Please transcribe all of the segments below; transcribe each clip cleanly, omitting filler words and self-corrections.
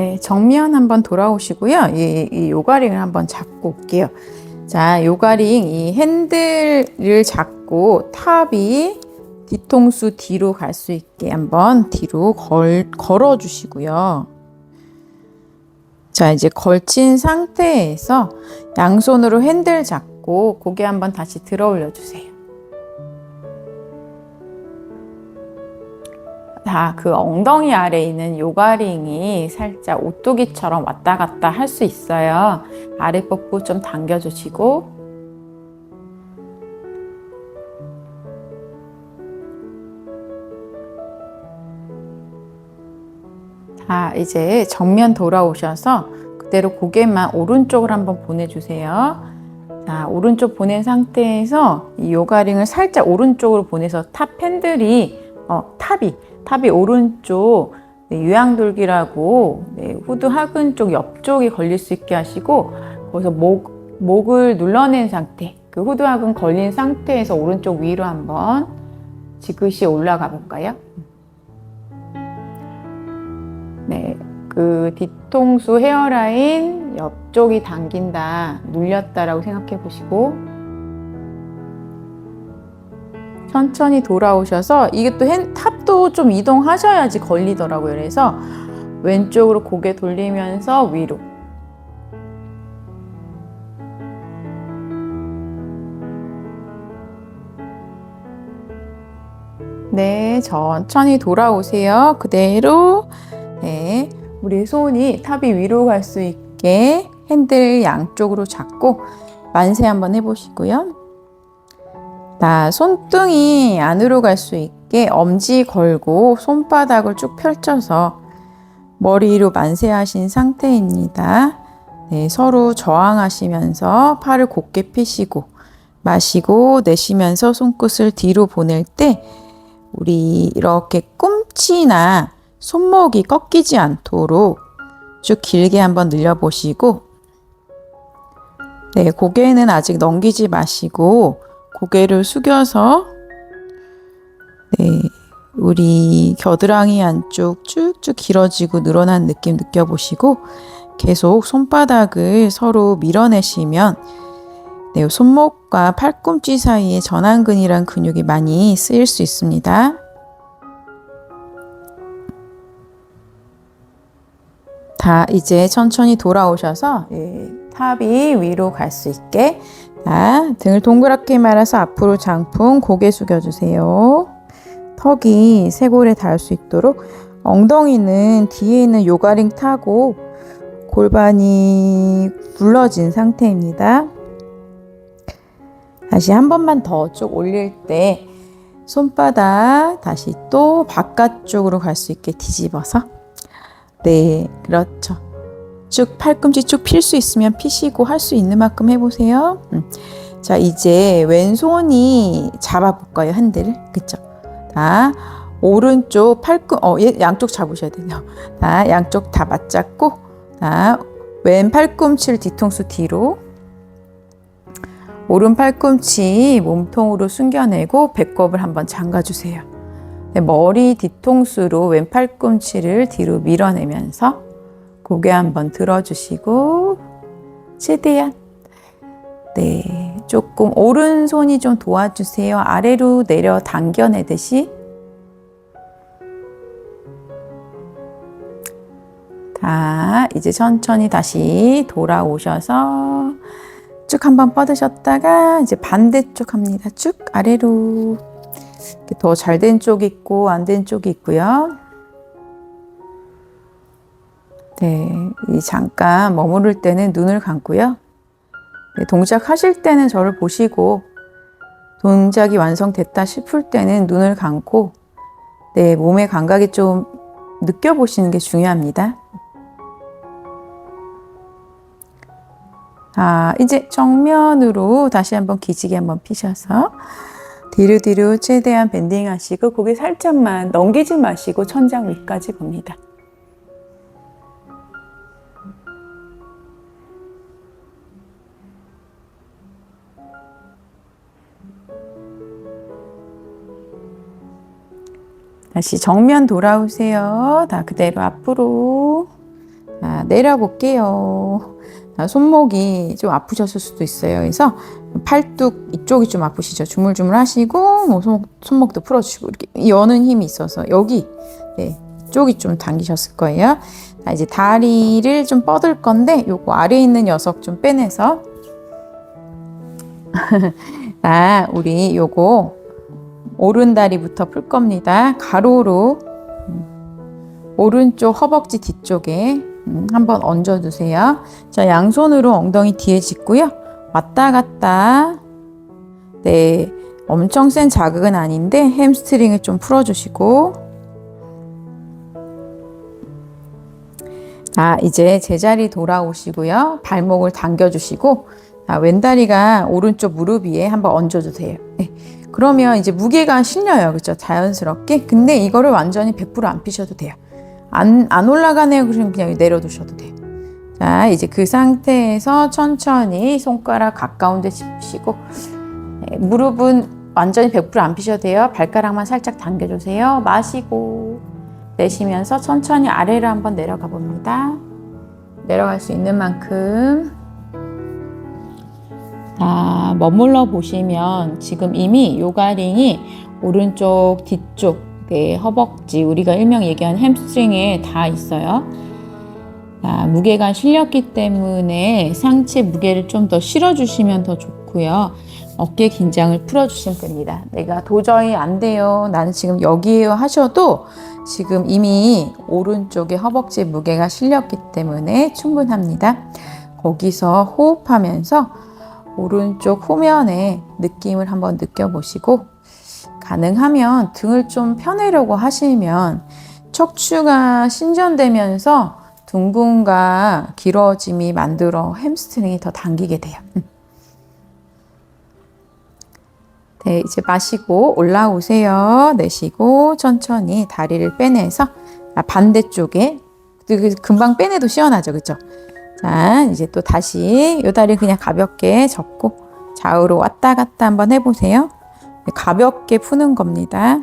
네, 정면 한번 돌아오시고요. 이 요가링을 한번 잡고 올게요. 자, 요가링 이 핸들을 잡고 탑이 뒤통수 뒤로 갈 수 있게 한번 뒤로 걸어 주시고요. 자, 이제 걸친 상태에서 양손으로 핸들 잡고 고개 한번 다시 들어 올려 주세요. 자, 그 엉덩이 아래에 있는 요가링이 살짝 오뚜기처럼 왔다 갔다 할 수 있어요. 아랫복부 좀 당겨주시고, 자, 이제 정면 돌아오셔서 그대로 고개만 오른쪽으로 한번 보내주세요. 자, 오른쪽 보낸 상태에서 이 요가링을 살짝 오른쪽으로 보내서 탑 핸들이 탑이 오른쪽 유양돌기라고 후드 하근 쪽 옆쪽이 걸릴 수 있게 하시고 거기서 목을 눌러낸 상태, 그 후드 하근 걸린 상태에서 오른쪽 위로 한번 지그시 올라가 볼까요? 네, 그 뒤통수 헤어라인 옆쪽이 당긴다, 눌렸다라고 생각해 보시고 천천히 돌아오셔서 이게 또 탑도 좀 이동하셔야지 걸리더라고요. 그래서 왼쪽으로 고개 돌리면서 위로. 네, 천천히 돌아오세요. 그대로. 네, 우리 손이 탑이 위로 갈 수 있게 핸들 양쪽으로 잡고 만세 한번 해보시고요. 자, 손등이 안으로 갈 수 있게 엄지 걸고 손바닥을 쭉 펼쳐서 머리로 만세하신 상태입니다. 네, 서로 저항하시면서 팔을 곧게 펴시고 마시고 내쉬면서 손끝을 뒤로 보낼 때 우리 이렇게 꿈치나 손목이 꺾이지 않도록 쭉 길게 한번 늘려보시고, 네, 고개는 아직 넘기지 마시고 고개를 숙여서 네, 우리 겨드랑이 안쪽 쭉쭉 길어지고 늘어난 느낌 느껴보시고 계속 손바닥을 서로 밀어내시면 네, 손목과 팔꿈치 사이에 전완근이란 근육이 많이 쓰일 수 있습니다. 다 이제 천천히 돌아오셔서 탑이 위로 갈 수 있게 자, 등을 동그랗게 말아서 앞으로 장풍 고개 숙여주세요. 턱이 쇄골에 닿을 수 있도록 엉덩이는 뒤에 있는 요가링 타고 골반이 굴러진 상태입니다. 다시 한 번만 더 쭉 올릴 때 손바닥 다시 또 바깥쪽으로 갈 수 있게 뒤집어서 네, 그렇죠. 쭉 팔꿈치 쭉 필 수 있으면 피시고 할 수 있는 만큼 해보세요. 자, 이제 왼손이 잡아볼까요? 핸들을. 그쵸? 자, 오른쪽 양쪽 잡으셔야 돼요. 자, 양쪽 다 맞잡고, 자, 왼 팔꿈치를 뒤통수 뒤로, 오른 팔꿈치 몸통으로 숨겨내고 배꼽을 한번 잠가주세요. 네, 머리 뒤통수로 왼 팔꿈치를 뒤로 밀어내면서 고개 한번 들어주시고 최대한 네, 조금 오른손이 좀 도와주세요. 아래로 내려 당겨내듯이. 자, 이제 천천히 다시 돌아오셔서 쭉 한번 뻗으셨다가 이제 반대쪽 합니다. 쭉 아래로. 더 잘 된 쪽이 있고 안 된 쪽이 있고요. 네, 이 잠깐 머무를 때는 눈을 감고요. 네, 동작 하실 때는 저를 보시고 동작이 완성됐다 싶을 때는 눈을 감고 네, 몸의 감각이 좀 느껴보시는 게 중요합니다. 자, 이제 정면으로 다시 한번 기지개 한번 피셔서 뒤로 최대한 밴딩 하시고 고개 살짝만 넘기지 마시고 천장 위까지 봅니다. 다시 정면 돌아오세요. 다 그대로 앞으로. 내려볼게요. 손목이 좀 아프셨을 수도 있어요. 그래서 팔뚝 이쪽이 좀 아프시죠. 주물주물 하시고 뭐 손목도 풀어주시고 이렇게 여는 힘이 있어서 여기 이쪽이 좀 당기셨을 거예요. 이제 다리를 좀 뻗을 건데 요거 아래에 있는 녀석 좀 빼내서 우리 요거 오른 다리부터 풀 겁니다. 가로로 오른쪽 허벅지 뒤쪽에 한번 얹어주세요. 자, 양손으로 엉덩이 뒤에 짚고요. 왔다 갔다. 네, 엄청 센 자극은 아닌데 햄스트링을 좀 풀어주시고 이제 제자리 돌아오시고요. 발목을 당겨주시고 왼다리가 오른쪽 무릎 위에 한번 얹어주세요. 네. 그러면 이제 무게가 실려요. 그렇죠? 자연스럽게. 근데 이거를 완전히 100%안 피셔도 돼요. 안 올라가네요. 그러면 그냥 내려두셔도 돼요. 자, 이제 그 상태에서 천천히 손가락 가까운 데 짚으시고 무릎은 완전히 100%안 피셔도 돼요. 발가락만 살짝 당겨주세요. 마시고 내쉬면서 천천히 아래로 한번 내려가 봅니다. 내려갈 수 있는 만큼 머물러 보시면 지금 이미 요가링이 오른쪽 뒤쪽 허벅지 우리가 일명 얘기하는 햄스트링에 다 있어요. 무게가 실렸기 때문에 상체 무게를 좀 더 실어주시면 더 좋고요. 어깨 긴장을 풀어주시면 됩니다. 내가 도저히 안 돼요. 나는 지금 여기에요 하셔도 지금 이미 오른쪽에 허벅지 무게가 실렸기 때문에 충분합니다. 거기서 호흡하면서 오른쪽 후면의 느낌을 한번 느껴보시고 가능하면 등을 좀 펴내려고 하시면 척추가 신전되면서 둥근과 길어짐이 만들어 햄스트링이 더 당기게 돼요. 네, 이제 마시고 올라오세요. 내쉬고 천천히 다리를 빼내서 반대쪽에 금방 빼내도 시원하죠, 그렇죠? 자, 이제 또 다시 이 다리 그냥 가볍게 접고 좌우로 왔다 갔다 한번 해보세요. 가볍게 푸는 겁니다.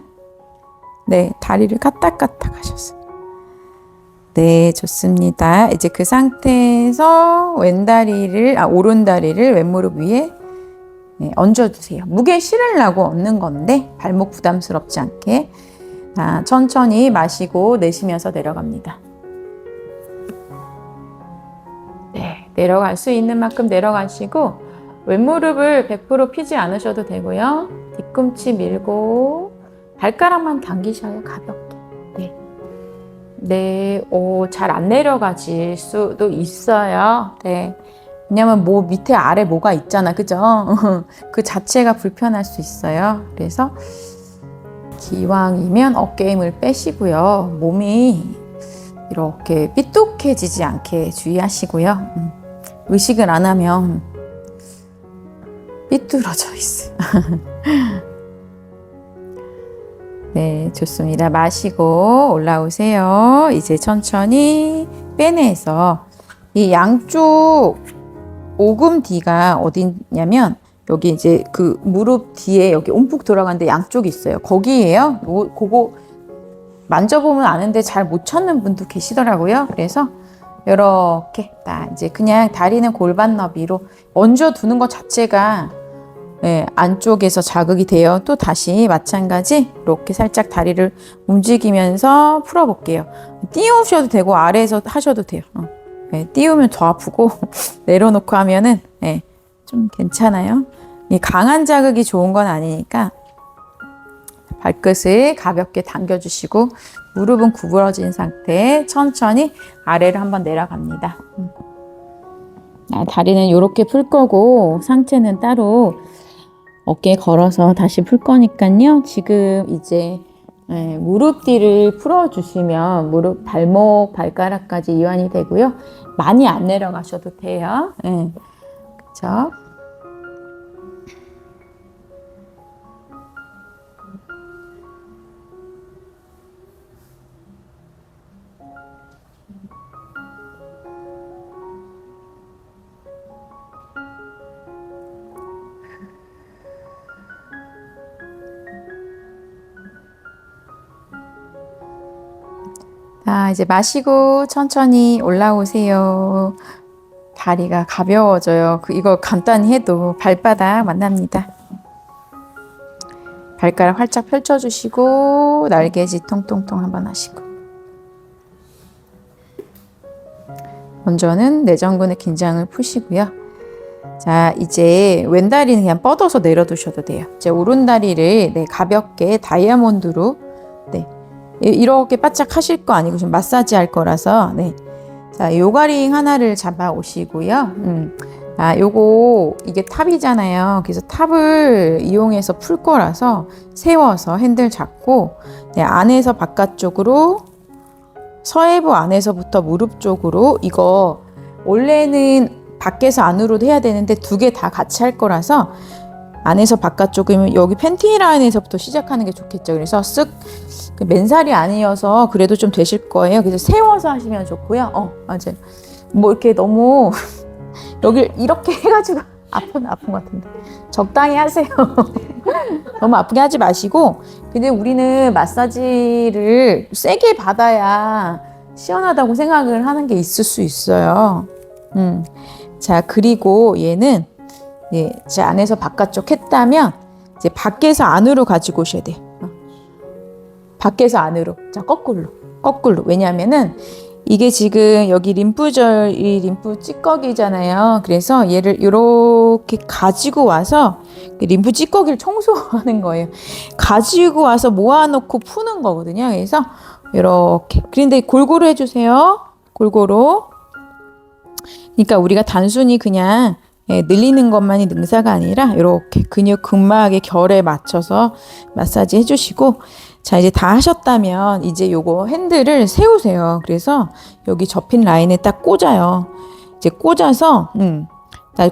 네, 다리를 까딱까딱 하셨어요. 네, 좋습니다. 이제 그 상태에서 오른 다리를 왼무릎 위에 얹어주세요. 무게 실으려고 얹는 건데 발목 부담스럽지 않게 천천히 마시고 내쉬면서 내려갑니다. 네, 내려갈 수 있는 만큼 내려가시고 왼무릎을 100% 피지 않으셔도 되고요. 뒤꿈치 밀고 발가락만 당기셔요. 가볍게. 네, 잘 안 내려가질 수도 있어요. 네. 왜냐면 밑에 아래 뭐가 있잖아. 그죠? 그 자체가 불편할 수 있어요. 그래서 기왕이면 어깨 힘을 빼시고요. 몸이 이렇게 삐뚤해지지 않게 주의하시고요. 의식을 안 하면 삐뚤어져 있어요. 네, 좋습니다. 마시고 올라오세요. 이제 천천히 빼내서 이 양쪽 오금 뒤가 어디냐면 여기 이제 그 무릎 뒤에 여기 움푹 들어가는데 양쪽이 있어요. 거기에요. 그거 만져보면 아는데 잘 못 찾는 분도 계시더라고요. 그래서 이렇게 딱 이제 그냥 다리는 골반 너비로 얹어두는 것 자체가 안쪽에서 자극이 돼요. 또 다시 마찬가지 이렇게 살짝 다리를 움직이면서 풀어볼게요. 띄우셔도 되고 아래에서 하셔도 돼요. 띄우면 더 아프고 내려놓고 하면은 좀 괜찮아요. 강한 자극이 좋은 건 아니니까 발끝을 가볍게 당겨주시고 무릎은 구부러진 상태 천천히 아래로 한번 내려갑니다. 다리는 이렇게 풀 거고 상체는 따로 어깨에 걸어서 다시 풀 거니까요. 지금 이제 무릎 뒤를 풀어주시면 무릎, 발목, 발가락까지 이완이 되고요. 많이 안 내려가셔도 돼요. 그렇죠? 자, 이제 마시고 천천히 올라오세요. 다리가 가벼워져요. 이거 간단히 해도 발바닥 만납니다. 발가락 활짝 펼쳐주시고 날개짓 통통통 한번 하시고 먼저는 내전근의 긴장을 푸시고요. 자, 이제 왼다리는 그냥 뻗어서 내려두셔도 돼요. 이제 오른다리를 가볍게 다이아몬드로 이렇게 바짝 하실 거 아니고 지금 마사지 할 거라서 자, 요가링 하나를 잡아 오시고요. 이게 탑이잖아요. 그래서 탑을 이용해서 풀 거라서 세워서 핸들 잡고 안에서 바깥쪽으로 서해부 안에서부터 무릎 쪽으로 이거 원래는 밖에서 안으로도 해야 되는데 두 개 다 같이 할 거라서 안에서 바깥쪽이면 여기 팬티 라인에서부터 시작하는 게 좋겠죠. 그래서 쓱 맨살이 아니어서 그래도 좀 되실 거예요. 그래서 세워서 하시면 좋고요. 맞아요. 뭐 이렇게 너무 여길 이렇게 해가지고 아픈 것 같은데 적당히 하세요. 너무 아프게 하지 마시고. 근데 우리는 마사지를 세게 받아야 시원하다고 생각을 하는 게 있을 수 있어요. 자, 그리고 얘는 제 안에서 바깥쪽 했다면 이제 밖에서 안으로 가지고 오셔야 돼요. 밖에서 안으로. 자, 거꾸로. 왜냐하면은 이게 지금 여기 림프절이 림프 찌꺼기잖아요. 그래서 얘를 이렇게 가지고 와서 림프 찌꺼기를 청소하는 거예요. 가지고 와서 모아놓고 푸는 거거든요. 그래서 이렇게. 그런데 골고루 해주세요. 골고루. 그러니까 우리가 단순히 그냥 늘리는 것만이 능사가 아니라 이렇게 근육 근막의 결에 맞춰서 마사지 해주시고. 자, 이제 다 하셨다면 이제 요거 핸들을 세우세요. 그래서 여기 접힌 라인에 딱 꽂아요. 이제 꽂아서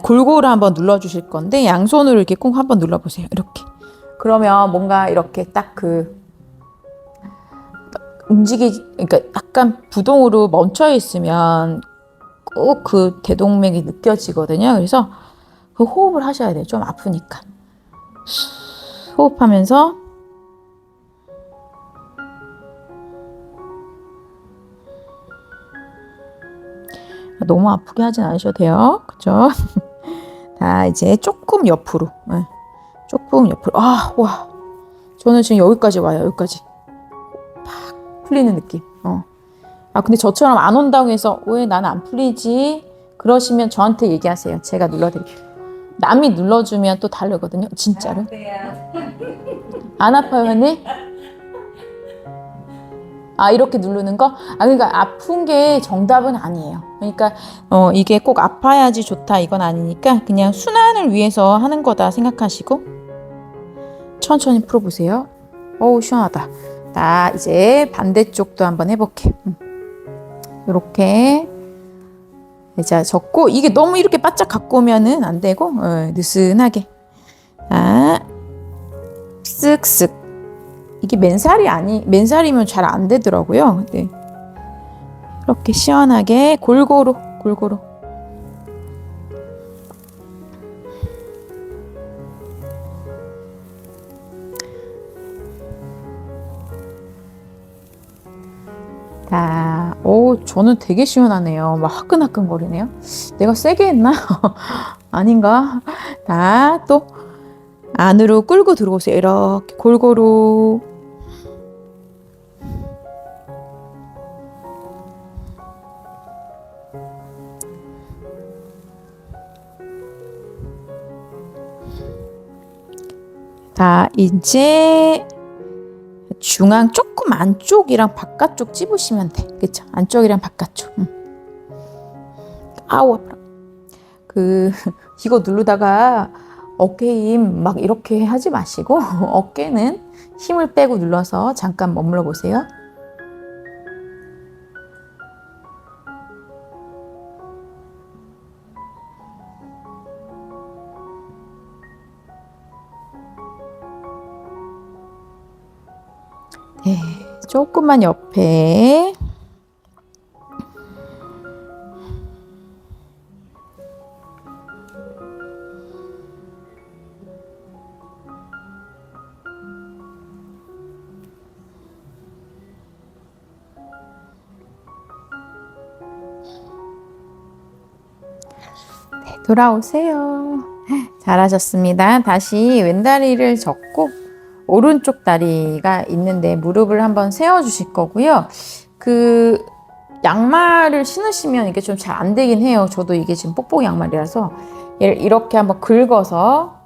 골고루 한번 눌러주실 건데 양손으로 이렇게 꼭 한번 눌러보세요. 이렇게. 그러면 뭔가 이렇게 딱 그러니까 약간 부동으로 멈춰 있으면 꼭 그 대동맥이 느껴지거든요. 그래서 그 호흡을 하셔야 돼요. 좀 아프니까. 호흡하면서 너무 아프게 하진 않으셔도 돼요. 그죠? 자, 이제 조금 옆으로. 조금 옆으로. 와. 저는 지금 여기까지 와요. 여기까지. 팍 풀리는 느낌. 근데 저처럼 안 온다고 해서 왜 나는 안 풀리지? 그러시면 저한테 얘기하세요. 제가 눌러드릴게요. 남이 눌러주면 또 다르거든요. 진짜로. 안 아파요, 언니? 이렇게 누르는 거? 그러니까 아픈 게 정답은 아니에요. 그러니까 이게 꼭 아파야지 좋다 이건 아니니까 그냥 순환을 위해서 하는 거다 생각하시고 천천히 풀어보세요. 어우, 시원하다. 나 이제 반대쪽도 한번 해볼게. 이렇게 자, 접고 이게 너무 이렇게 바짝 갖고 오면은 안 되고 느슨하게. 쓱쓱. 이게 맨살이면 잘 안 되더라고요. 이렇게 시원하게 골고루. 자, 저는 되게 시원하네요. 막 화끈화끈거리네요. 내가 세게 했나? 아닌가? 자, 또 안으로 끌고 들어오세요. 이렇게 골고루. 자, 이제 중앙 조금 안쪽이랑 바깥쪽 찝으시면 돼. 그쵸? 안쪽이랑 바깥쪽. 아우, 아파라. 이거 누르다가 어깨 힘 막 이렇게 하지 마시고 어깨는 힘을 빼고 눌러서 잠깐 머물러 보세요. 네, 조금만 옆에. 돌아오세요. 잘하셨습니다. 다시 왼다리를 접고 오른쪽 다리가 있는데 무릎을 한번 세워 주실 거고요. 그 양말을 신으시면 이게 좀 잘 안 되긴 해요. 저도 이게 지금 뽁뽁이 양말이라서 얘를 이렇게 한번 긁어서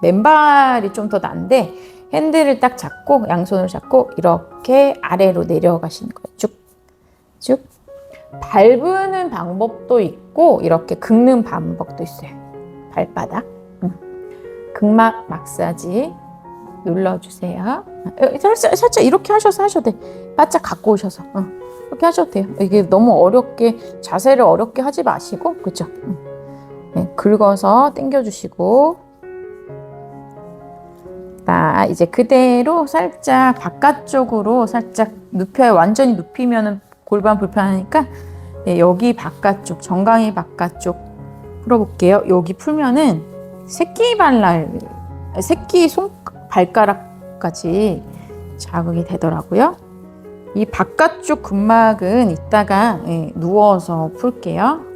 맨발이 좀 더 난데 핸들을 딱 잡고 양손을 잡고 이렇게 아래로 내려가시는 거예요. 쭉 쭉. 밟는 방법도 있고 이렇게 긁는 방법도 있어요. 발바닥. 극막 마사지 눌러주세요. 살짝 이렇게 하셔도 돼. 바짝 갖고 오셔서 이렇게 하셔도 돼요. 이게 너무 어렵게 자세를 어렵게 하지 마시고 그렇죠? 네, 긁어서 당겨주시고 자 이제 그대로 살짝 바깥쪽으로 살짝 눕혀요. 완전히 눕히면 골반 불편하니까 네, 여기 바깥쪽 정강이 바깥쪽 풀어볼게요. 여기 풀면은 새끼 발가락까지 자극이 되더라고요. 이 바깥쪽 근막은 이따가 누워서 풀게요.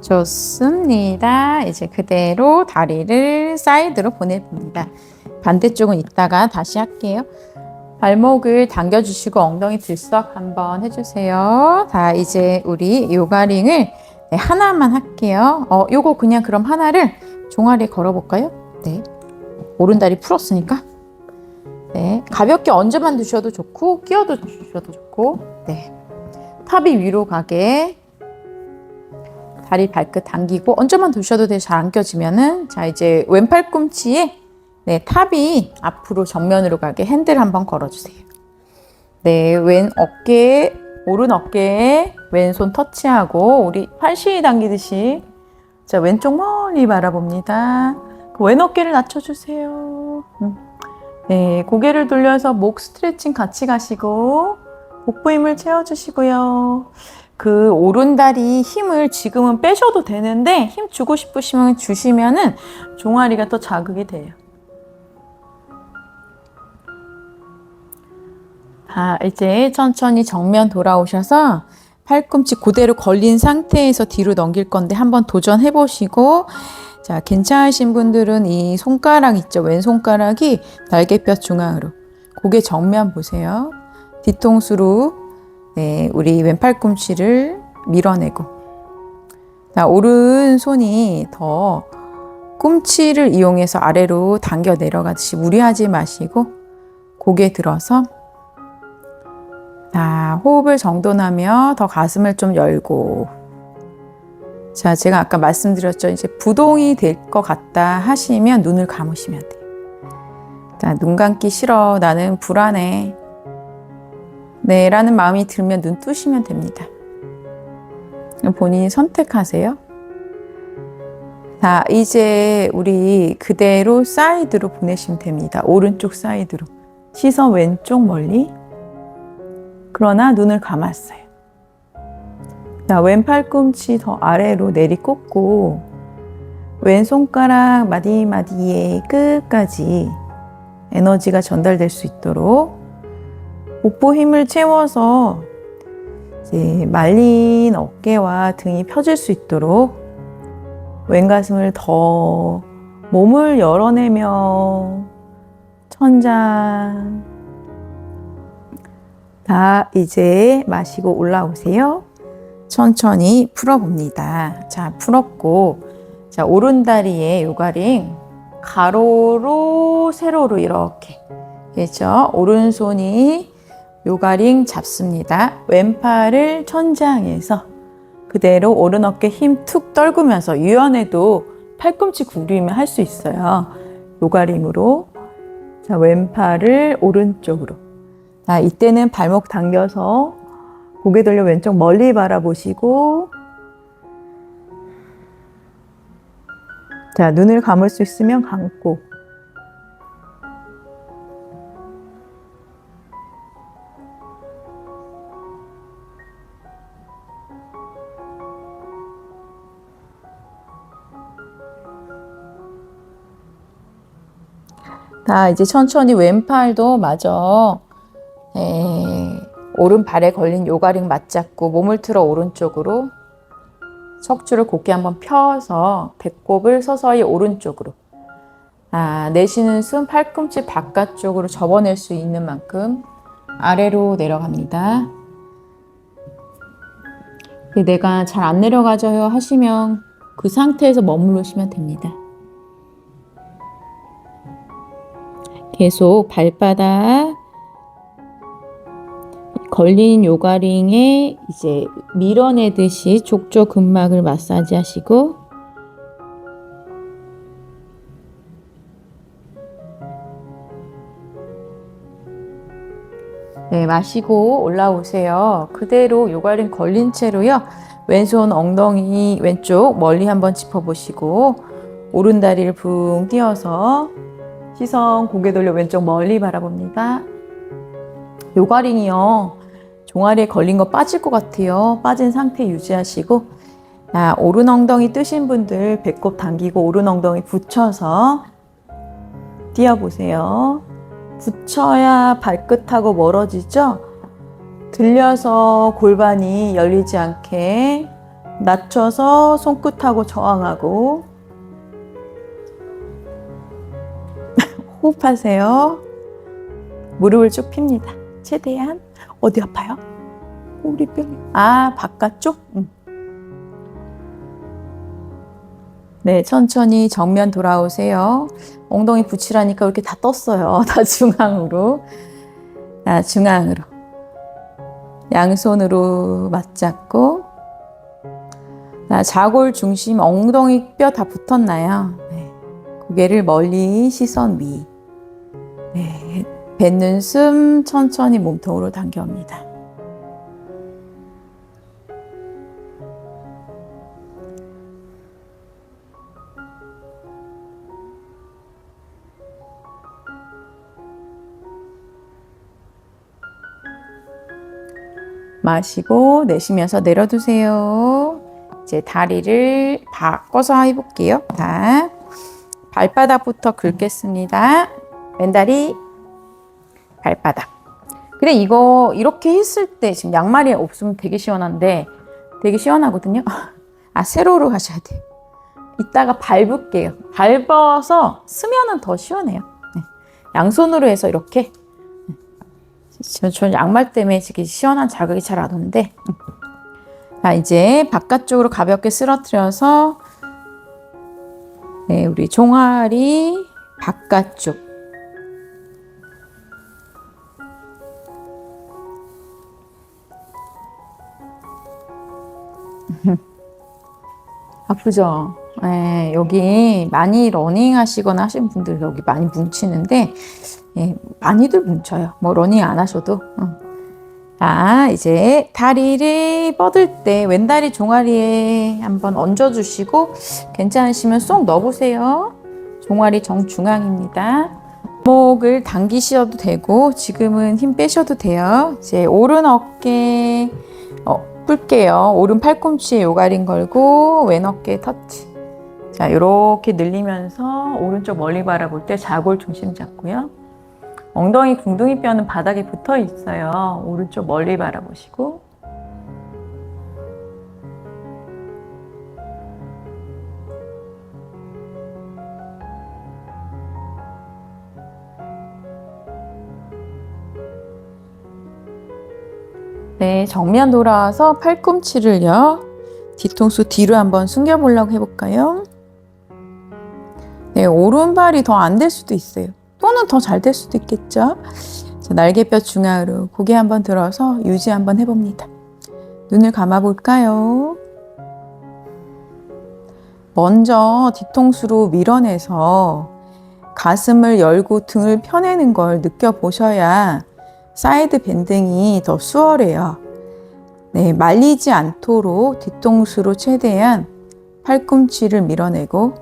좋습니다. 이제 그대로 다리를 사이드로 보내봅니다. 반대쪽은 이따가 다시 할게요. 발목을 당겨주시고 엉덩이 들썩 한번 해주세요. 자, 이제 우리 요가링을 하나만 할게요. 요거 그냥 그럼 하나를 종아리에 걸어볼까요? 네. 오른다리 풀었으니까. 네. 가볍게 얹어만 두셔도 좋고, 끼워도 주셔도 좋고, 네. 탑이 위로 가게. 다리 발끝 당기고, 얹어만 두셔도 돼요. 잘 안 껴지면은. 자, 이제 왼팔 꿈치에 네, 탑이 앞으로 정면으로 가게 핸들 한번 걸어주세요. 네, 오른 어깨에 왼손 터치하고 우리 팔씨름 당기듯이 자, 왼쪽 멀리 바라봅니다. 왼 어깨를 낮춰주세요. 네, 고개를 돌려서 목 스트레칭 같이 가시고 복부 힘을 채워주시고요. 그 오른다리 힘을 지금은 빼셔도 되는데 힘 주고 싶으시면 주시면은 종아리가 더 자극이 돼요. 이제 천천히 정면 돌아오셔서 팔꿈치 그대로 걸린 상태에서 뒤로 넘길 건데 한번 도전해 보시고 자, 괜찮으신 분들은 이 손가락 있죠? 왼손가락이 날개뼈 중앙으로 고개 정면 보세요. 뒤통수로 네, 우리 왼팔꿈치를 밀어내고 자, 오른손이 더 꿈치를 이용해서 아래로 당겨 내려가듯이 무리하지 마시고 고개 들어서 자, 호흡을 정돈하며 더 가슴을 좀 열고 자, 제가 아까 말씀드렸죠. 이제 부동이 될 것 같다 하시면 눈을 감으시면 돼요. 자, 눈 감기 싫어. 나는 불안해. 네, 라는 마음이 들면 눈 뜨시면 됩니다. 본인이 선택하세요. 자, 이제 우리 그대로 사이드로 보내시면 됩니다. 오른쪽 사이드로. 시선 왼쪽 멀리. 그러나 눈을 감았어요. 자, 왼팔 꿈치 더 아래로 내리꽂고 왼손가락 마디마디의 끝까지 에너지가 전달될 수 있도록 복부 힘을 채워서 이제 말린 어깨와 등이 펴질 수 있도록 왼가슴을 더 몸을 열어내며 천장 다 이제 마시고 올라오세요. 천천히 풀어봅니다. 자, 풀었고 자, 오른다리에 요가링 가로로 세로로 이렇게 그렇죠? 오른손이 요가링 잡습니다. 왼팔을 천장에서 그대로 오른 어깨 힘 툭 떨구면서 유연해도 팔꿈치 구부리면 할 수 있어요. 요가링으로 자, 왼팔을 오른쪽으로 자, 이때는 발목 당겨서 고개 돌려 왼쪽 멀리 바라보시고 자, 눈을 감을 수 있으면 감고 자, 이제 천천히 왼팔도 마저 네, 오른발에 걸린 요가링 맞잡고 몸을 틀어 오른쪽으로 척추를 곧게 한번 펴서 배꼽을 서서히 오른쪽으로 내쉬는 숨 팔꿈치 바깥쪽으로 접어낼 수 있는 만큼 아래로 내려갑니다. 내가 잘 안 내려가져요 하시면 그 상태에서 머무르시면 됩니다. 계속 발바닥 걸린 요가링에 이제 밀어내듯이 족저 근막을 마사지 하시고 마시고 올라오세요. 그대로 요가링 걸린 채로요. 왼손 엉덩이 왼쪽 멀리 한번 짚어보시고 오른 다리를 붕 띄어서 시선 고개 돌려 왼쪽 멀리 바라봅니다. 요가링이요. 종아리에 걸린 거 빠질 것 같아요. 빠진 상태 유지하시고 오른 엉덩이 뜨신 분들 배꼽 당기고 오른 엉덩이 붙여서 뛰어보세요. 붙여야 발끝하고 멀어지죠? 들려서 골반이 열리지 않게 낮춰서 손끝하고 저항하고 호흡하세요. 무릎을 쭉 핍니다. 최대한. 어디 아파요? 꼬리뼈. 바깥쪽? 네, 천천히 정면 돌아오세요. 엉덩이 붙이라니까 이렇게 다 떴어요. 다 중앙으로. 중앙으로. 양손으로 맞잡고. 좌골 중심 엉덩이 뼈 다 붙었나요? 네. 고개를 멀리 시선 위. 네. 뱉는 숨 천천히 몸통으로 당겨옵니다. 마시고 내쉬면서 내려두세요. 이제 다리를 바꿔서 해볼게요. 발바닥부터 긁겠습니다. 왼다리, 발바닥. 근데 이거 이렇게 했을 때 지금 양말이 없으면 되게 시원한데 되게 시원하거든요. 세로로 하셔야 돼요. 이따가 밟을게요. 밟아서 쓰면은 더 시원해요. 네. 양손으로 해서 이렇게. 저는 양말 때문에 이렇게 시원한 자극이 잘 안 오는데 이제 바깥쪽으로 가볍게 쓰러뜨려서 우리 종아리 바깥쪽 아프죠? 여기 많이 러닝 하시거나 하시는 분들 여기 많이 뭉치는데 많이들 뭉쳐요. 뭐 러닝 안 하셔도. 이제 다리를 뻗을 때 왼다리 종아리에 한번 얹어주시고 괜찮으시면 쏙 넣어보세요. 종아리 정중앙입니다. 목을 당기셔도 되고 지금은 힘 빼셔도 돼요. 이제 오른 어깨 풀게요. 오른 팔꿈치에 요가링 걸고 왼 어깨 터치. 자, 이렇게 늘리면서 오른쪽 멀리 바라볼 때 좌골 중심 잡고요. 엉덩이 궁둥이 뼈는 바닥에 붙어 있어요. 오른쪽 멀리 바라보시고. 네, 정면 돌아와서 팔꿈치를요. 뒤통수 뒤로 한번 숨겨보려고 해볼까요? 네, 오른발이 더 안 될 수도 있어요. 또는 더 잘 될 수도 있겠죠. 자, 날개뼈 중앙으로 고개 한번 들어서 유지 한번 해봅니다. 눈을 감아볼까요? 먼저 뒤통수로 밀어내서 가슴을 열고 등을 펴내는 걸 느껴보셔야 사이드 밴딩이 더 수월해요. 네, 말리지 않도록 뒤통수로 최대한 팔꿈치를 밀어내고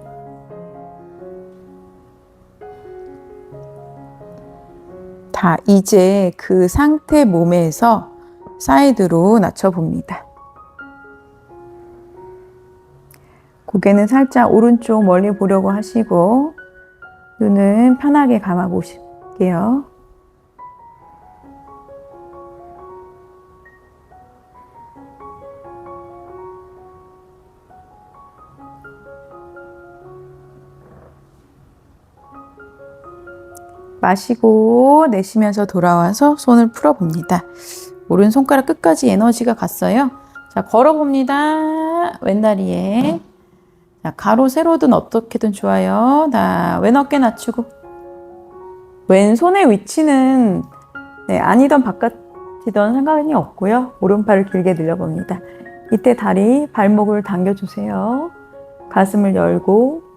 이제 그 상태 몸에서 사이드로 낮춰봅니다. 고개는 살짝 오른쪽 멀리 보려고 하시고 눈은 편하게 감아보실게요. 마시고 내쉬면서 돌아와서 손을 풀어봅니다. 오른손가락 끝까지 에너지가 갔어요. 자, 걸어봅니다. 왼다리에. 자, 가로, 세로든 어떻게든 좋아요. 자, 왼 어깨 낮추고. 왼손의 위치는 아니던 바깥이던 상관이 없고요. 오른팔을 길게 늘려봅니다. 이때 다리, 발목을 당겨주세요. 가슴을 열고.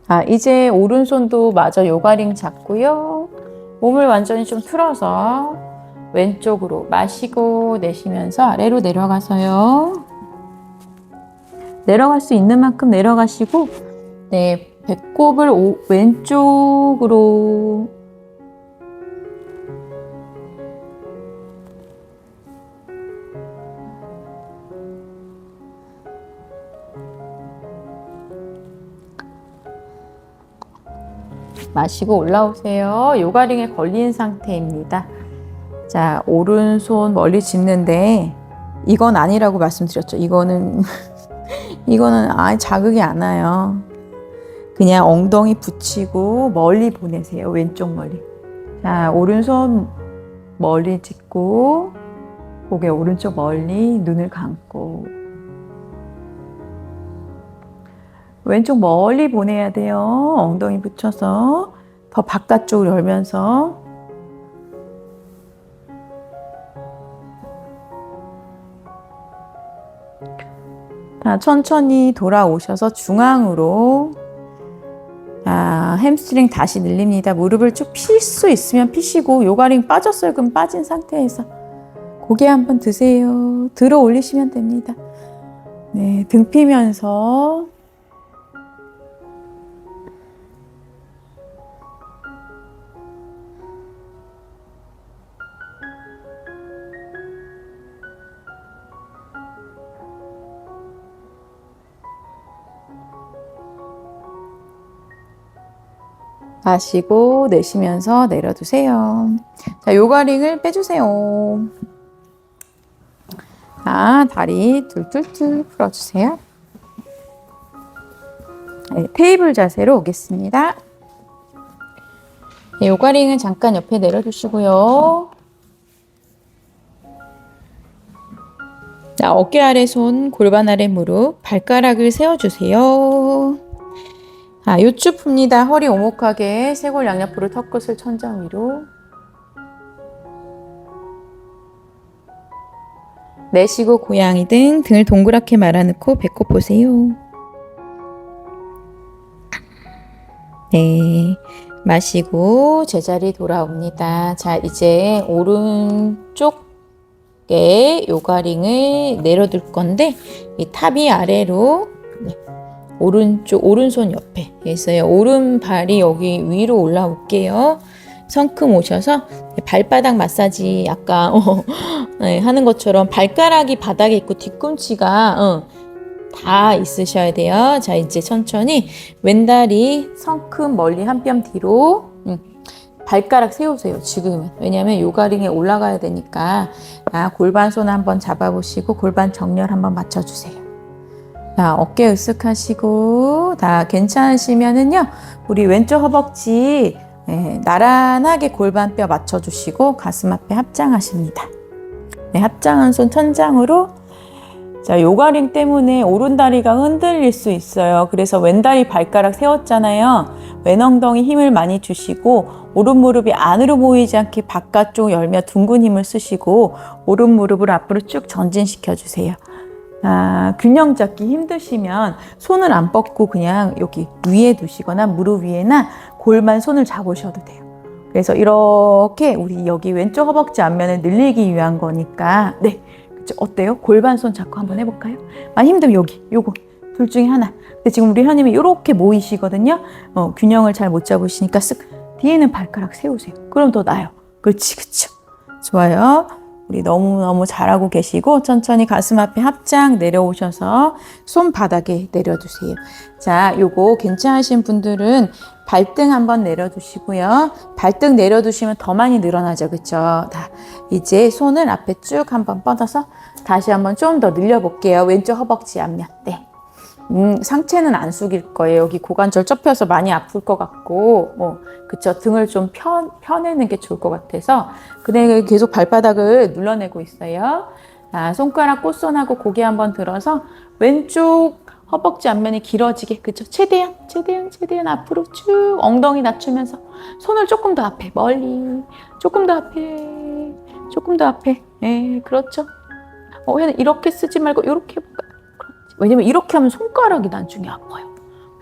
자, 이제 오른손도 마저 요가링 잡고요. 몸을 완전히 좀 틀어서 왼쪽으로 마시고 내쉬면서 아래로 내려가서요. 내려갈 수 있는 만큼 내려가시고, 네, 배꼽을 왼쪽으로 마시고 올라오세요. 요가링에 걸린 상태입니다. 자, 오른손 멀리 짚는데 이건 아니라고 말씀드렸죠. 이거는 아예 자극이 안 와요. 그냥 엉덩이 붙이고 멀리 보내세요. 왼쪽 멀리. 자, 오른손 멀리 짚고 고개 오른쪽 멀리, 눈을 감고 왼쪽 멀리 보내야 돼요. 엉덩이 붙여서 더 바깥쪽으로 열면서. 자, 천천히 돌아오셔서 중앙으로. 자, 햄스트링 다시 늘립니다. 무릎을 쭉 필 수 있으면 피시고, 요가링 빠졌어요. 그럼 빠진 상태에서 고개 한번 드세요. 들어 올리시면 됩니다. 네, 등 피면서 마시고 내쉬면서 내려두세요. 자, 요가링을 빼주세요. 자, 다리 툴툴툴 풀어주세요. 네, 테이블 자세로 오겠습니다. 네, 요가링은 잠깐 옆에 내려두시고요. 자, 어깨 아래 손, 골반 아래 무릎, 발가락을 세워주세요. 아, 요추 풉니다. 허리 오목하게 쇄골 양옆으로 턱끝을 천장 위로. 내쉬고 고양이 등을 동그랗게 말아놓고 배꼽 보세요. 네, 마시고 제자리 돌아옵니다. 자, 이제 오른쪽에 요가링을 내려둘 건데 이 탑이 아래로, 네, 오른손 옆에 있어요. 오른발이 여기 위로 올라올게요. 성큼 오셔서 발바닥 마사지 아까 네, 하는 것처럼 발가락이 바닥에 있고 뒤꿈치가 다 있으셔야 돼요. 자, 이제 천천히 왼다리 성큼 멀리 한 뼘 뒤로 발가락 세우세요. 지금은. 왜냐하면 요가링에 올라가야 되니까. 골반손 한번 잡아보시고 골반 정렬 한번 맞춰주세요. 자, 어깨 으쓱하시고, 다 괜찮으시면은요, 우리 왼쪽 허벅지 나란하게 골반뼈 맞춰주시고 가슴 앞에 합장하십니다. 네, 합장한 손 천장으로. 자, 요가링 때문에 오른다리가 흔들릴 수 있어요. 그래서 왼다리 발가락 세웠잖아요. 왼엉덩이 힘을 많이 주시고 오른 무릎이 안으로 모이지 않게 바깥쪽 열며 둥근 힘을 쓰시고 오른 무릎을 앞으로 쭉 전진시켜 주세요. 균형 잡기 힘드시면 손을 안 뻗고 그냥 여기 위에 두시거나 무릎 위에나 골반 손을 잡으셔도 돼요. 그래서 이렇게 우리 여기 왼쪽 허벅지 앞면을 늘리기 위한 거니까. 네, 그쵸? 어때요? 골반 손 잡고 한번 해볼까요? 많이 힘들면 여기, 요거 둘 중에 하나. 근데 지금 우리 현님이 이렇게 모이시거든요. 균형을 잘 못 잡으시니까 쓱 뒤에는 발가락 세우세요. 그럼 더 나아요. 그렇지, 그쵸? 좋아요. 우리 너무너무 잘하고 계시고 천천히 가슴 앞에 합장 내려오셔서 손바닥에 내려두세요. 자, 요거 괜찮으신 분들은 발등 한번 내려두시고요. 발등 내려두시면 더 많이 늘어나죠. 그쵸? 자, 이제 손을 앞에 쭉 한번 뻗어서 다시 한번 좀 더 늘려볼게요. 왼쪽 허벅지 앞면. 네. 상체는 안 숙일 거예요. 여기 고관절 접혀서 많이 아플 것 같고, 그쵸. 등을 좀 펴내는 게 좋을 것 같아서. 근데 계속 발바닥을 눌러내고 있어요. 자, 손가락 꽃손하고 고개 한번 들어서 왼쪽 허벅지 앞면이 길어지게, 그쵸. 최대한 앞으로 쭉 엉덩이 낮추면서 손을 조금 더 앞에, 멀리, 조금 더 앞에. 네, 그렇죠. 이렇게 쓰지 말고 이렇게 해볼까요? 왜냐면 이렇게 하면 손가락이 나중에 아파요.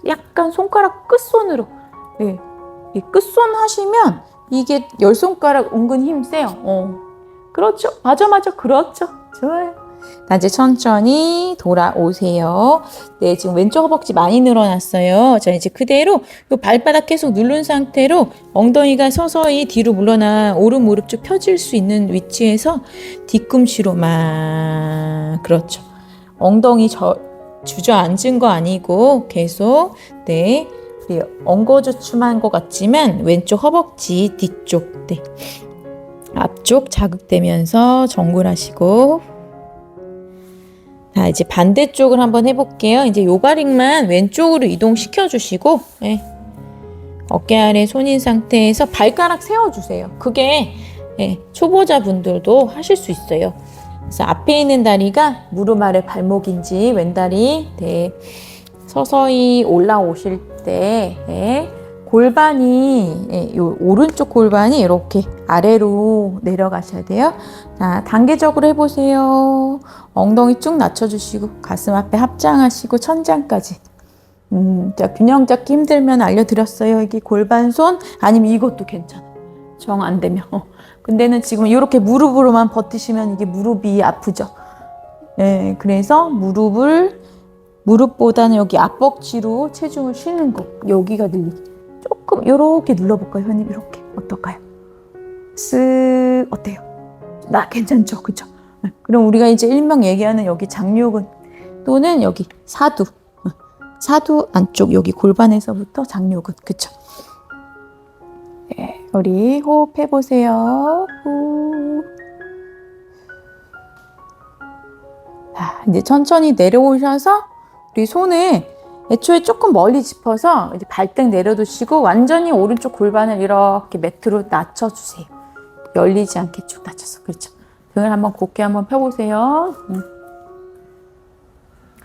약간 손가락 끝손으로. 네. 이 끝손 하시면 이게 열 손가락 은근 힘 세요. 그렇죠. 맞아. 그렇죠. 좋아요. 자, 이제 천천히 돌아오세요. 네, 지금 왼쪽 허벅지 많이 늘어났어요. 자, 이제 그대로 이 발바닥 계속 누른 상태로 엉덩이가 서서히 뒤로 물러나 오른 무릎 쭉 펴질 수 있는 위치에서 뒤꿈치로만. 그렇죠. 엉덩이 주저앉은 거 아니고 계속 네 엉거주춤한 것 같지만 왼쪽 허벅지 뒤쪽 네 앞쪽 자극되면서 정굴하시고 자 이제 반대쪽을 한번 해볼게요. 이제 요가링만 왼쪽으로 이동시켜 주시고 네. 어깨 아래 손인 상태에서 발가락 세워주세요. 그게 네, 초보자분들도 하실 수 있어요. 그래서 앞에 있는 다리가 무릎 아래 발목인지 왼다리 네, 서서히 올라오실 때 네, 골반이 네, 요 오른쪽 골반이 이렇게 아래로 내려가셔야 돼요. 자, 단계적으로 해보세요. 엉덩이 쭉 낮춰주시고 가슴 앞에 합장하시고 천장까지. 자, 균형 잡기 힘들면 알려드렸어요. 여기 골반손 아니면 이것도 괜찮아요. 정 안 되면. 근데는 지금 이렇게 무릎으로만 버티시면 이게 무릎이 아프죠. 네, 그래서 무릎보다는 여기 앞벅지로 체중을 쉬는 거. 여기가 늘리기. 조금 이렇게 눌러볼까요, 현님? 이렇게 어떨까요? 쓱 어때요? 나 괜찮죠, 그죠? 네, 그럼 우리가 이제 일명 얘기하는 여기 장요근 또는 여기 사두 안쪽 여기 골반에서부터 장요근, 그쵸? 네, 우리 호흡해 보세요. 후. 자, 이제 천천히 내려오셔서 우리 손을 애초에 조금 멀리 짚어서 이제 발등 내려두시고 완전히 오른쪽 골반을 이렇게 매트로 낮춰주세요. 열리지 않게 쭉 낮춰서. 그렇죠. 등을 한번 곧게 한번 펴보세요.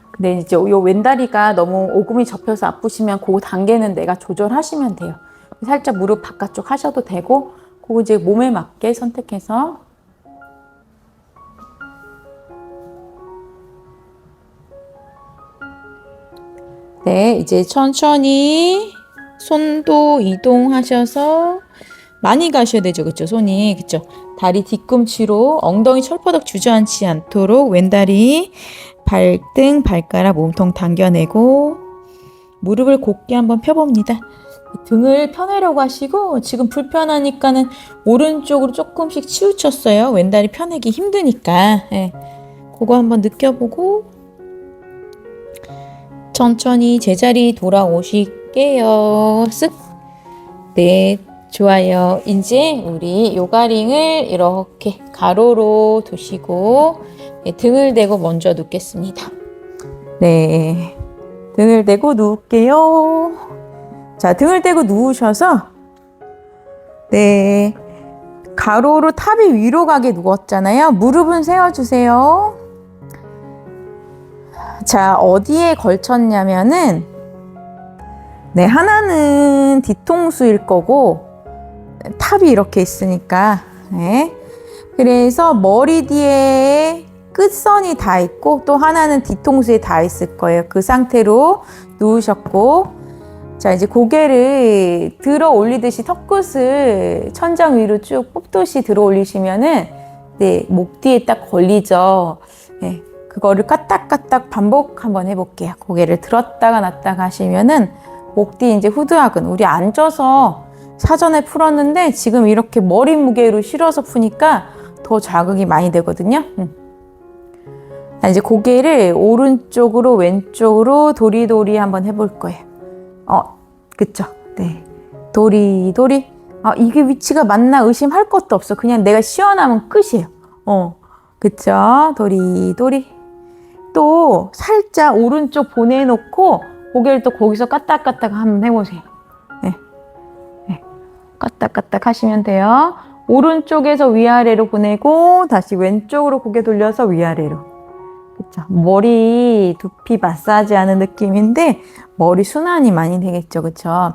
근데 이제 요 왼다리가 너무 오금이 접혀서 아프시면 그 단계는 내가 조절하시면 돼요. 살짝 무릎 바깥쪽 하셔도 되고, 그거 이제 몸에 맞게 선택해서. 네, 이제 천천히 손도 이동하셔서 많이 가셔야 되죠. 그쵸? 손이. 그쵸? 다리 뒤꿈치로 엉덩이 철퍼덕 주저앉지 않도록 왼다리, 발등, 발가락, 몸통 당겨내고 무릎을 곧게 한번 펴봅니다. 등을 펴내려고 하시고 지금 불편하니까는 오른쪽으로 조금씩 치우쳤어요. 왼다리 펴내기 힘드니까. 네. 그거 한번 느껴보고 천천히 제자리 돌아오실게요. 쓱. 네, 좋아요. 이제 우리 요가링을 이렇게 가로로 두시고 네, 등을 대고 먼저 눕겠습니다. 네, 등을 대고 누울게요. 자, 등을 대고 누우셔서 네, 가로로 탑이 위로 가게 누웠잖아요. 무릎은 세워주세요. 자, 어디에 걸쳤냐면은 네, 하나는 뒤통수일 거고 탑이 이렇게 있으니까 네. 그래서 머리 뒤에 끝선이 다 있고 또 하나는 뒤통수에 다 있을 거예요. 그 상태로 누우셨고 자, 이제 고개를 들어 올리듯이 턱끝을 천장 위로 쭉 뽑듯이 들어 올리시면은 네, 목 뒤에 딱 걸리죠. 네, 그거를 까딱까딱 반복 한번 해볼게요. 고개를 들었다가 놨다가 하시면은 목 뒤 이제 후두하근 우리 앉아서 사전에 풀었는데 지금 이렇게 머리 무게로 실어서 푸니까 더 자극이 많이 되거든요. 자, 이제 고개를 오른쪽으로 왼쪽으로 도리도리 한번 해볼 거예요. 그쵸? 네. 도리도리. 이게 위치가 맞나 의심할 것도 없어. 그냥 내가 시원하면 끝이에요. 그쵸? 도리도리. 또 살짝 오른쪽 보내놓고 고개를 또 거기서 까딱까딱 한번 해보세요. 네. 네. 까딱까딱 하시면 돼요. 오른쪽에서 위아래로 보내고 다시 왼쪽으로 고개 돌려서 위아래로. 그쵸? 머리 두피 마사지 하는 느낌인데 머리 순환이 많이 되겠죠. 그쵸?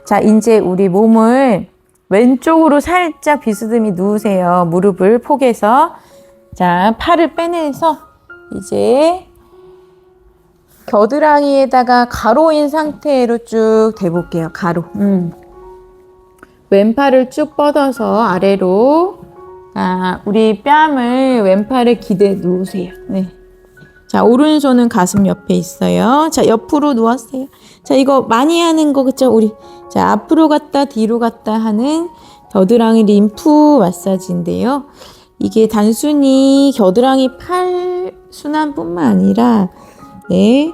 자, 이제 우리 몸을 왼쪽으로 살짝 비스듬히 누우세요. 무릎을 포개서. 자, 팔을 빼내서 이제 겨드랑이에다가 가로인 상태로 쭉 대볼게요. 가로. 왼팔을 쭉 뻗어서 아래로. 우리 뺨을 왼팔에 기대 누우세요. 네. 자, 오른손은 가슴 옆에 있어요. 자, 옆으로 누웠어요. 자, 이거 많이 하는 거, 그쵸? 우리. 자, 앞으로 갔다 뒤로 갔다 하는 겨드랑이 림프 마사지인데요. 이게 단순히 겨드랑이 팔 순환뿐만 아니라, 네,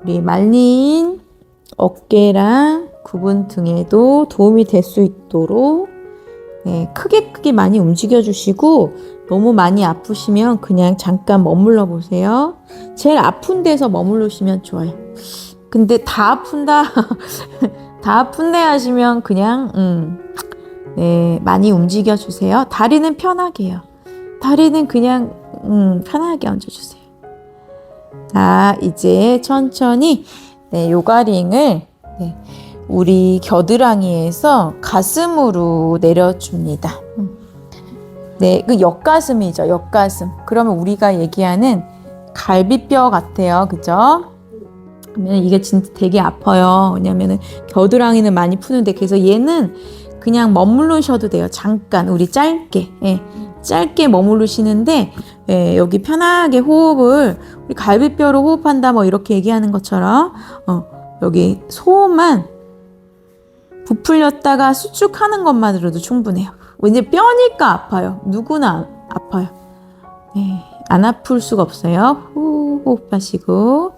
우리 말린 어깨랑 구분 등에도 도움이 될 수 있도록, 네, 크게 많이 움직여 주시고, 너무 많이 아프시면 그냥 잠깐 머물러 보세요. 제일 아픈 데서 머무르시면 좋아요. 근데 다 아픈다, 다 아픈데 하시면 그냥, 네, 많이 움직여 주세요. 다리는 편하게 해요. 다리는 그냥, 편하게 얹어주세요. 자, 이제 천천히, 네, 요가링을, 네, 우리 겨드랑이에서 가슴으로 내려줍니다. 네, 그 옆가슴이죠. 옆가슴. 그러면 우리가 얘기하는 갈비뼈 같아요. 그죠? 그러면 이게 진짜 되게 아파요. 왜냐면은 겨드랑이는 많이 푸는데, 그래서 얘는 그냥 머무르셔도 돼요. 잠깐, 우리 짧게. 예, 짧게 머무르시는데, 예, 여기 편하게 호흡을, 우리 갈비뼈로 호흡한다, 뭐 이렇게 얘기하는 것처럼, 여기 소만 부풀렸다가 수축하는 것만으로도 충분해요. 왜냐면 뼈니까 아파요. 누구나 아파요. 네, 안 아플 수가 없어요. 호흡하시고.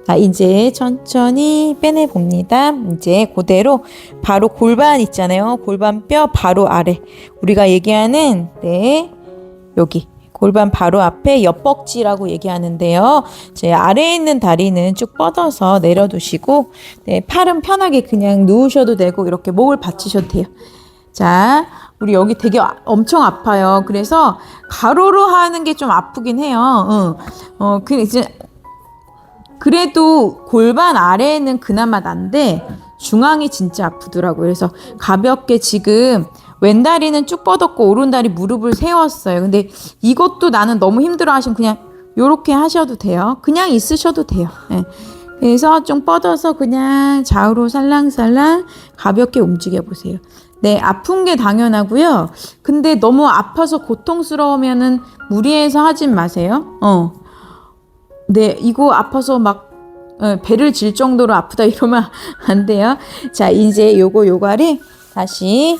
자, 이제 천천히 빼내봅니다. 이제 그대로 바로 골반 있잖아요. 골반뼈 바로 아래. 우리가 얘기하는, 네, 여기. 골반 바로 앞에 옆벅지라고 얘기하는데요. 제 아래에 있는 다리는 쭉 뻗어서 내려두시고, 네, 팔은 편하게 그냥 누우셔도 되고, 이렇게 목을 받치셔도 돼요. 자, 우리 여기 되게 엄청 아파요. 그래서 가로로 하는 게 좀 아프긴 해요. 그래도 골반 아래에는 그나마 난데 중앙이 진짜 아프더라고요. 그래서 가볍게 지금 왼다리는 쭉 뻗었고 오른다리 무릎을 세웠어요. 근데 이것도 나는 너무 힘들어 하시면 그냥 요렇게 하셔도 돼요. 그냥 있으셔도 돼요. 네. 그래서 좀 뻗어서 그냥 좌우로 살랑살랑 가볍게 움직여 보세요. 네, 아픈 게 당연하고요. 근데 너무 아파서 고통스러우면은 무리해서 하진 마세요. 네, 이거 아파서 막 배를 질 정도로 아프다 이러면 안 돼요. 자, 이제 요가를 다시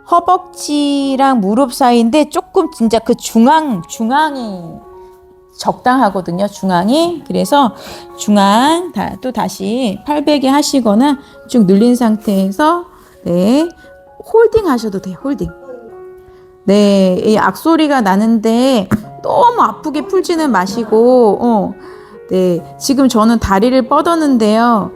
허벅지랑 무릎 사이인데 조금 진짜 그 중앙이 적당하거든요. 중앙이. 그래서 중앙 또 다시 팔베개 하시거나 쭉 늘린 상태에서, 네, 홀딩 하셔도 돼요. 홀딩. 네, 이 악소리가 나는데 너무 아프게 풀지는 마시고, 네, 지금 저는 다리를 뻗었는데요.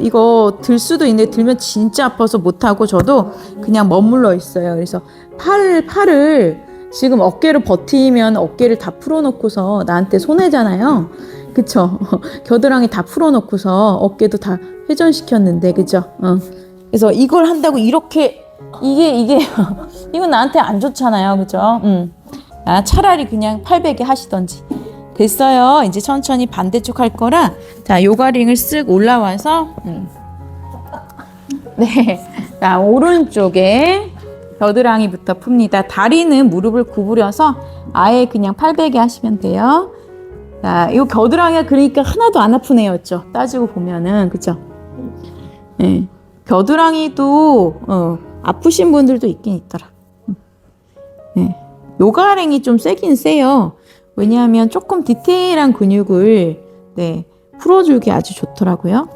이거 들 수도 있는데 들면 진짜 아파서 못하고 저도 그냥 머물러 있어요. 그래서 팔을 지금 어깨를 버티면 어깨를 다 풀어놓고서 나한테 손해잖아요. 그쵸? 겨드랑이 다 풀어놓고서 어깨도 다 회전시켰는데, 그죠? 그래서 이걸 한다고 이렇게, 이게, 이건 나한테 안 좋잖아요. 그죠? 차라리 그냥 팔베개 하시던지. 됐어요. 이제 천천히 반대쪽 할 거라. 자, 요가링을 쓱 올라와서, 네. 자, 오른쪽에 겨드랑이부터 풉니다. 다리는 무릎을 구부려서 아예 그냥 팔베개 하시면 돼요. 자, 이 겨드랑이가 그러니까 하나도 안 아프네요. 그죠? 따지고 보면은, 그죠? 네. 겨드랑이도, 아프신 분들도 있긴 있더라. 네. 요가랭이 좀 세긴 세요. 왜냐하면 조금 디테일한 근육을 네, 풀어주기 아주 좋더라고요.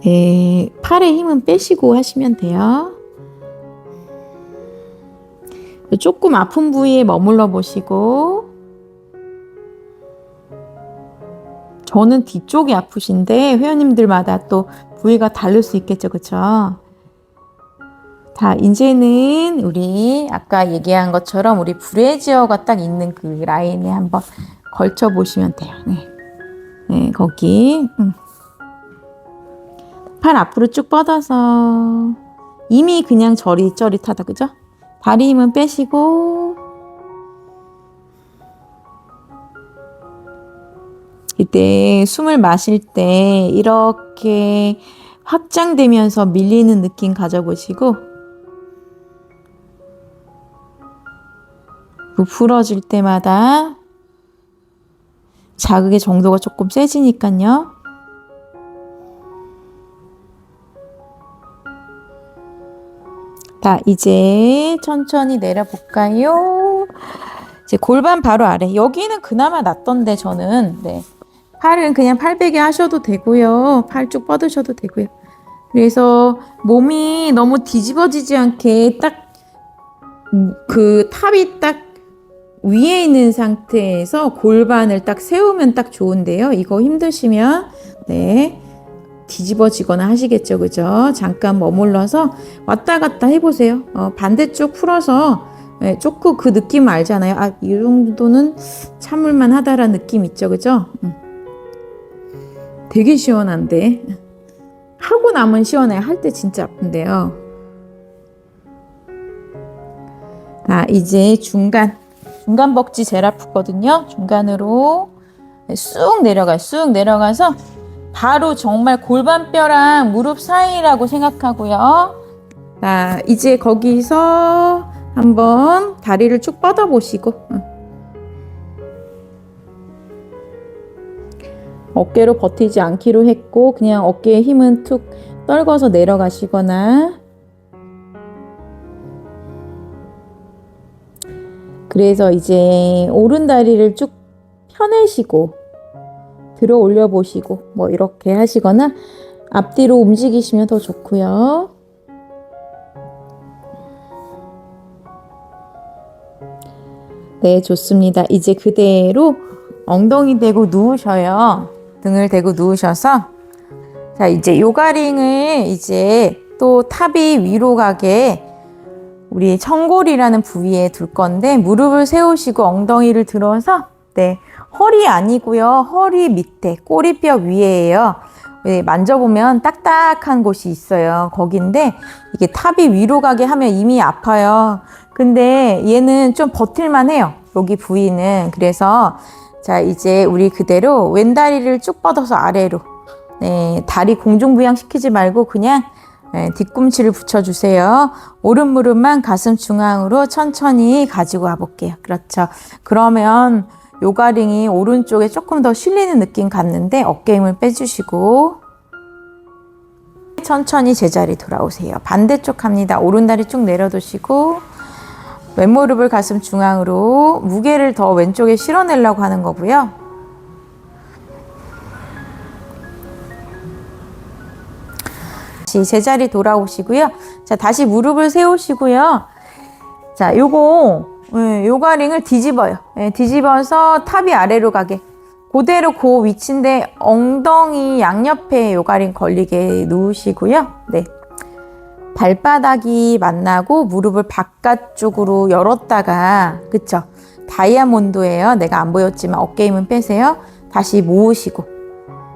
네, 팔에 힘은 빼시고 하시면 돼요. 조금 아픈 부위에 머물러 보시고, 저는 뒤쪽이 아프신데 회원님들마다 또 부위가 다를 수 있겠죠, 그쵸? 자, 이제는 우리 아까 얘기한 것처럼 우리 브래지어가 딱 있는 그 라인에 한번 걸쳐 보시면 돼요. 네, 네, 거기 팔 앞으로 쭉 뻗어서 이미 그냥 저릿저릿하다, 그죠? 다리 힘은 빼시고, 이때 숨을 마실 때 이렇게 확장되면서 밀리는 느낌 가져보시고, 풀어줄 때마다 자극의 정도가 조금 세지니까요. 자, 이제 천천히 내려볼까요? 이제 골반 바로 아래. 여기는 그나마 낫던데, 저는. 네. 팔은 그냥 팔베개 하셔도 되고요. 팔 쭉 뻗으셔도 되고요. 그래서 몸이 너무 뒤집어지지 않게 딱 그 탑이 딱 위에 있는 상태에서 골반을 딱 세우면 딱 좋은데요. 이거 힘드시면 네, 뒤집어지거나 하시겠죠, 그죠? 잠깐 머물러서 왔다 갔다 해보세요. 반대쪽 풀어서 네, 조금 그 느낌 알잖아요. 아, 이 정도는 참을만 하다라는 느낌 있죠, 그죠? 되게 시원한데 하고 나면 시원해요. 할 때 진짜 아픈데요. 자, 이제 중간 복지 제일 아프거든요. 중간으로 쑥 내려가요. 쑥 내려가서 바로 정말 골반뼈랑 무릎 사이라고 생각하고요. 자, 이제 거기서 한번 다리를 쭉 뻗어 보시고 어깨로 버티지 않기로 했고 그냥 어깨에 힘은 툭 떨궈서 내려가시거나, 그래서 이제 오른 다리를 쭉 펴내시고 들어 올려 보시고 뭐 이렇게 하시거나 앞뒤로 움직이시면 더 좋고요. 네, 좋습니다. 이제 그대로 엉덩이 대고 누우셔요. 등을 대고 누우셔서, 자, 이제 요가링을 이제 또 탑이 위로 가게 우리 청골이라는 부위에 둘 건데, 무릎을 세우시고 엉덩이를 들어서, 네, 허리 아니고요. 허리 밑에 꼬리뼈 위에예요. 네, 만져보면 딱딱한 곳이 있어요. 거긴데 이게 탑이 위로 가게 하면 이미 아파요. 근데 얘는 좀 버틸만 해요. 여기 부위는. 그래서 자, 이제 우리 그대로 왼다리를 쭉 뻗어서 아래로, 네, 다리 공중부양시키지 말고 그냥 네, 뒤꿈치를 붙여주세요. 오른 무릎만 가슴 중앙으로 천천히 가지고 와볼게요. 그렇죠. 그러면 요가링이 오른쪽에 조금 더 실리는 느낌 같는데 어깨 힘을 빼주시고 천천히 제자리 돌아오세요. 반대쪽 합니다. 오른다리 쭉 내려두시고 왼무릎을 가슴 중앙으로, 무게를 더 왼쪽에 실어내려고 하는 거고요. 다시 제자리 돌아오시고요. 자, 다시 무릎을 세우시고요. 자, 요가링을 뒤집어요. 네, 뒤집어서 탑이 아래로 가게. 그대로 그 위치인데 엉덩이 양옆에 요가링 걸리게 누우시고요. 네. 발바닥이 만나고 무릎을 바깥쪽으로 열었다가, 그쵸? 다이아몬드예요. 내가 안 보였지만 어깨 힘은 빼세요. 다시 모으시고.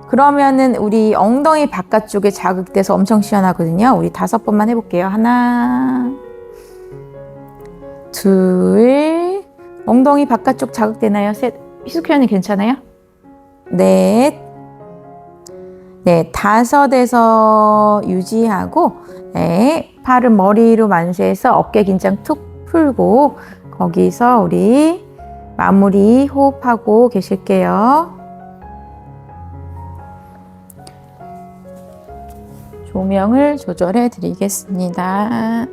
그러면은 우리 엉덩이 바깥쪽에 자극돼서 엄청 시원하거든요. 우리 5번만 해볼게요. 하나, 둘, 엉덩이 바깥쪽 자극되나요? 셋, 희숙현이 괜찮아요? 넷, 네, 5에서 유지하고, 네, 팔은 머리로 만세해서 어깨 긴장 툭 풀고 거기서 우리 마무리 호흡하고 계실게요. 조명을 조절해 드리겠습니다.